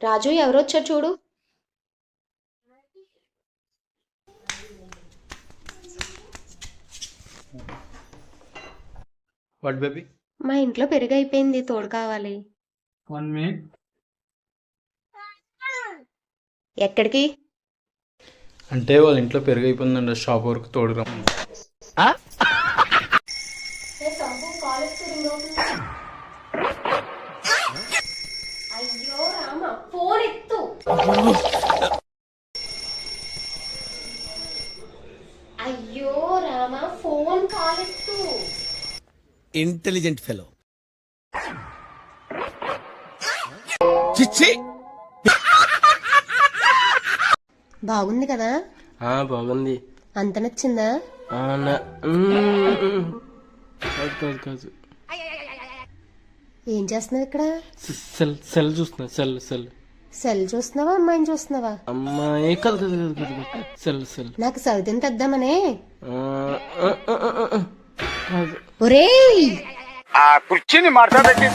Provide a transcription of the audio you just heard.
రాజు ఎవరొచ్చారు చూడు. What baby? మా ఇంట్లో పెరుగు అయిపోయింది, తోడు కావాలి. 1 minute. ఎక్కడికి? అంటే వాళ్ళ ఇంట్లో పెరుగు అయిపోయిందండి, షాప్ వరకు తోడురా. అయ్యో రామ, ఫోన్ ఎత్తు. అయ్యో రామ, ఫోన్ కాల్ ఎత్తు. Intelligent fellow. చిచ్చి బాగుంది కదా? బాగుంది. అంత నచ్చిందా? కాదు. ఏం చేస్తున్నావు ఇక్కడ? సెల్ చూస్తున్నా. సెల్ సెల్ చూస్తున్నావా, అమ్మాయిని చూస్తున్నావా? అమ్మాయి కాదు. సెల్ నాకు సౌతిని తెద్దామనే. కాదు. ఒరేయ్, ఆ కుర్చీని మార్చబెట్టి